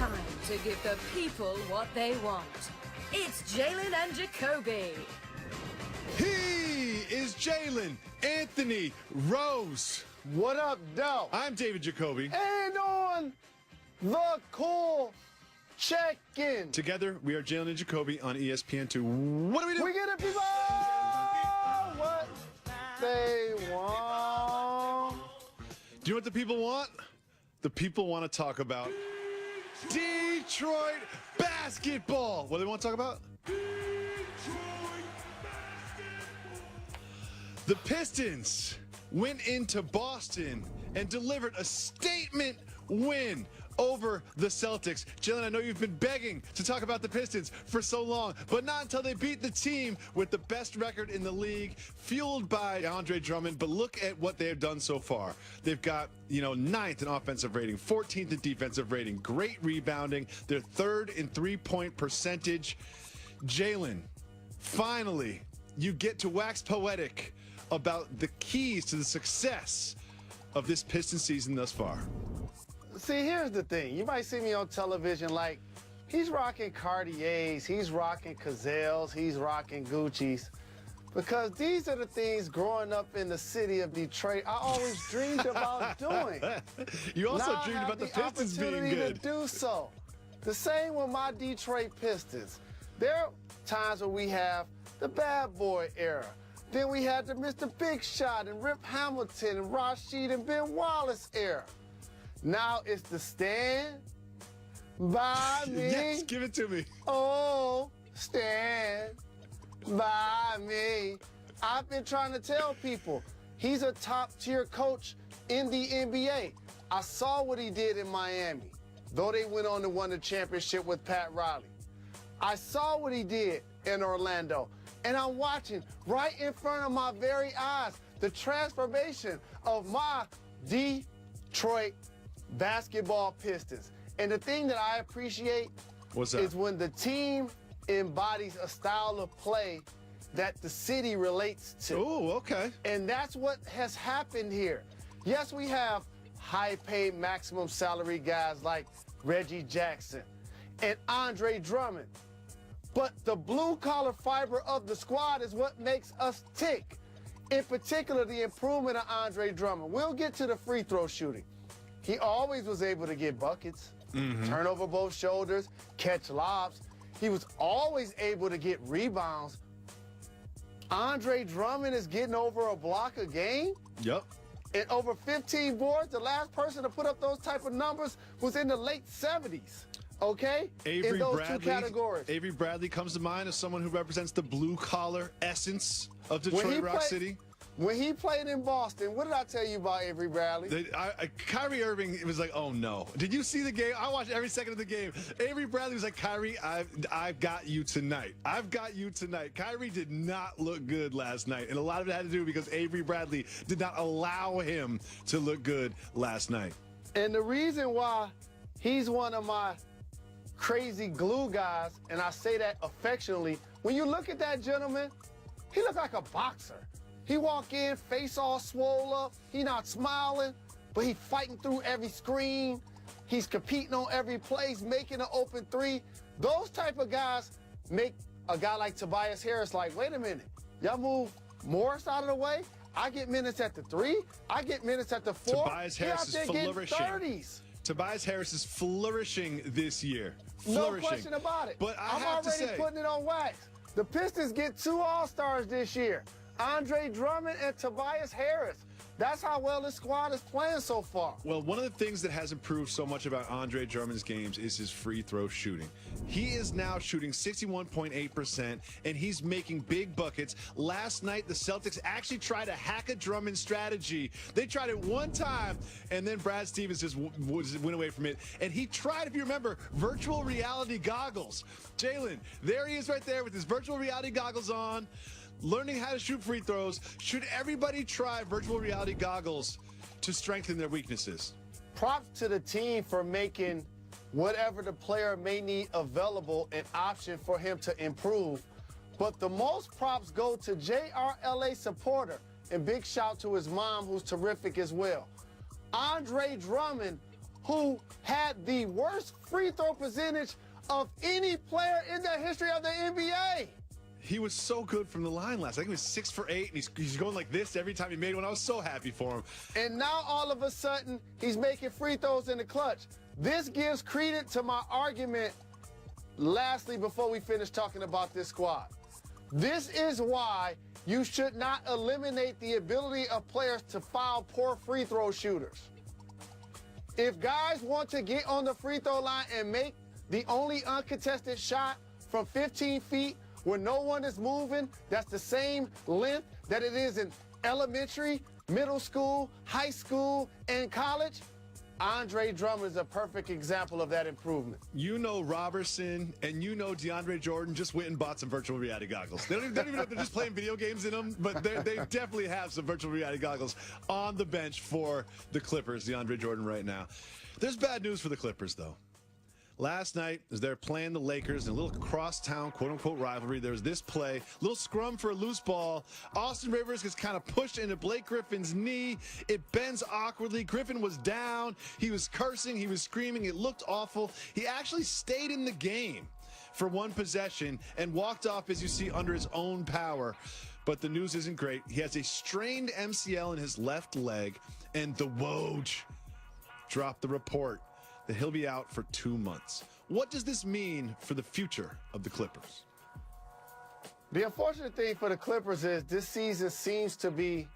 time to give the people what they want. It's Jalen and Jacoby. He is Jalen Anthony Rose. What up, Doe? I'm David Jacoby. And on the cool check-in. Together, we are Jalen and Jacoby on ESPN2. What do we do? We get it, people! What they want. Do you know what the people want? The people want to talk about Detroit basketball. What do they want to talk about? The Pistons went into Boston and delivered a statement win over the Celtics. Jalen, I know you've been begging to talk about the Pistons for so long, but not until they beat the team with the best record in the league, fueled by Andre Drummond. But look at what they have done so far. They've got, 9th in offensive rating, 14th in defensive rating, great rebounding. They're 3rd in three-point percentage. Jalen, finally, you get to wax poetic about the keys to the success of this Pistons season thus far. See, here's the thing. You might see me on television like, he's rocking Cartiers, he's rocking Gazelles, he's rocking Gucci's. Because these are the things growing up in the city of Detroit I always dreamed about doing. You also now dreamed about the Pistons being good. I have the opportunity to do so. The same with my Detroit Pistons. There are times where we have the bad boy era. Then we had the Mr. Big Shot and Rip Hamilton and Rashid and Ben Wallace era. Now it's the stand by me. Yes, give it to me. Oh, stand by me. I've been trying to tell people he's a top-tier coach in the NBA. I saw what he did in Miami, though they went on to win the championship with Pat Riley. I saw what he did in Orlando, and I'm watching right in front of my very eyes the transformation of my Detroit basketball Pistons. And the thing that I appreciate is when the team embodies a style of play that the city relates to. Oh, okay. And that's what has happened here. Yes, we have high-paid, maximum salary guys like Reggie Jackson and Andre Drummond. But the blue-collar fiber of the squad is what makes us tick. In particular, the improvement of Andre Drummond. We'll get to the free throw shooting. He always was able to get buckets, turn over both shoulders, catch lobs. He was always able to get rebounds. Andre Drummond is getting over a block a game. Yep. And over 15 boards. The last person to put up those type of numbers was in the late 70s. Okay? In those two categories. Avery Bradley comes to mind as someone who represents the blue-collar essence of Detroit Rock City. When he played in Boston, what did I tell you about Avery Bradley? Kyrie Irving, it was like, oh no. Did you see the game? I watched every second of the game. Avery Bradley was like, Kyrie, I've got you tonight. I've got you tonight. Kyrie did not look good last night, and a lot of it had to do because Avery Bradley did not allow him to look good last night. And the reason why he's one of my crazy glue guys, and I say that affectionately, when you look at that gentleman, he looked like a boxer. He walk in, face all swole up. He not smiling, but he fighting through every screen. He's competing on every place, making an open three. Those type of guys make a guy like Tobias Harris like, wait a minute, y'all move Morris out of the way? I get minutes at the 3. I get minutes at the 4. Tobias Harris is flourishing. 30s. Tobias Harris is flourishing this year. No question about it. But I'm already putting it on wax. The Pistons get 2 All-Stars this year. Andre Drummond and Tobias Harris. That's how well this squad is playing so far. Well, one of the things that has improved so much about Andre Drummond's games is his free throw shooting. He is now shooting 61.8%, and he's making big buckets. Last night, the Celtics actually tried to hack a Drummond strategy. They tried it one time, and then Brad Stevens just went away from it. And he tried, if you remember, virtual reality goggles. Jalen, there he is right there with his virtual reality goggles on, learning how to shoot free throws. Should everybody try virtual reality goggles to strengthen their weaknesses? Props to the team for making whatever the player may need available an option for him to improve. But the most props go to JRLA supporter, and big shout to his mom, who's terrific as well. Andre Drummond who had the worst free throw percentage of any player in the history of the NBA. He was so good from the line last. I think he was 6 for 8, and he's going like this every time he made one. I was so happy for him. And now all of a sudden, he's making free throws in the clutch. This gives credence to my argument. Lastly, before we finish talking about this squad, this is why you should not eliminate the ability of players to foul poor free throw shooters. If guys want to get on the free throw line and make the only uncontested shot from 15 feet where no one is moving, that's the same length that it is in elementary, middle school, high school, and college, Andre Drummond is a perfect example of that improvement. You know Robertson and you know DeAndre Jordan just went and bought some virtual reality goggles. They don't even know if they're just playing video games in them, but they definitely have some virtual reality goggles on the bench for the Clippers, DeAndre Jordan right now. There's bad news for the Clippers, though. Last night, as they're playing the Lakers in a little crosstown, quote-unquote, rivalry, there was this play, little scrum for a loose ball. Austin Rivers gets kind of pushed into Blake Griffin's knee. It bends awkwardly. Griffin was down. He was cursing. He was screaming. It looked awful. He actually stayed in the game for one possession and walked off, as you see, under his own power. But the news isn't great. He has a strained MCL in his left leg, and the Woj dropped the report that he'll be out for 2 months. What does this mean for the future of the Clippers? The unfortunate thing for the Clippers is this season seems to be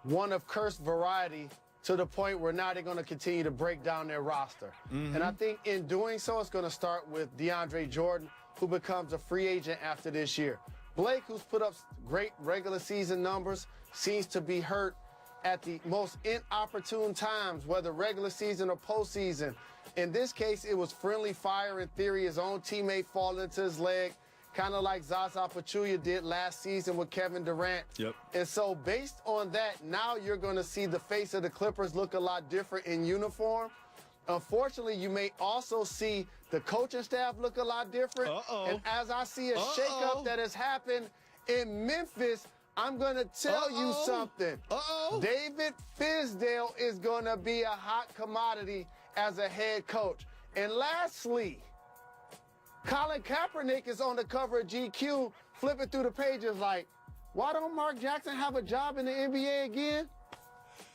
one of cursed variety to the point where now they're going to continue to break down their roster. And I think in doing so, it's going to start with DeAndre Jordan, who becomes a free agent after this year. Blake, who's put up great regular season numbers, seems to be hurt at the most inopportune times, whether regular season or postseason. In this case, it was friendly fire in theory, his own teammate falling into his leg, kind of like Zaza Pachulia did last season with Kevin Durant. Yep. And so based on that, now you're going to see the face of the Clippers look a lot different in uniform. Unfortunately, you may also see the coaching staff look a lot different. And as I see a shakeup that has happened in Memphis, I'm going to tell you something. David Fizdale is going to be a hot commodity as a head coach. And lastly, Colin Kaepernick is on the cover of GQ, flipping through the pages like, why don't Mark Jackson have a job in the NBA again?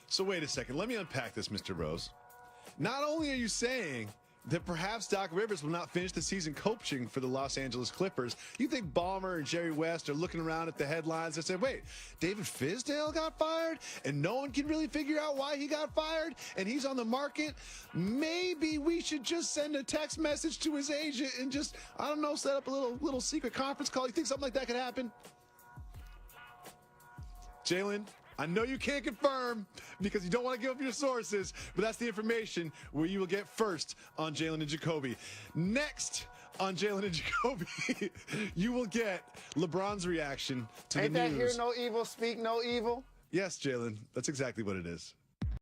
So wait a second. Let me unpack this, Mr. Rose. Not only are you saying that perhaps Doc Rivers will not finish the season coaching for the Los Angeles Clippers, you think Ballmer and Jerry West are looking around at the headlines and say, wait, David Fizdale got fired and no one can really figure out why he got fired and he's on the market? Maybe we should just send a text message to his agent and just, I don't know, set up a little secret conference call. You think something like that could happen? Jalen, I know you can't confirm because you don't want to give up your sources, but that's the information where you will get first on Jalen and Jacoby. Next on Jalen and Jacoby, you will get LeBron's reaction to Ain't the that news. hear no evil, speak no evil? Yes, Jalen, that's exactly what it is.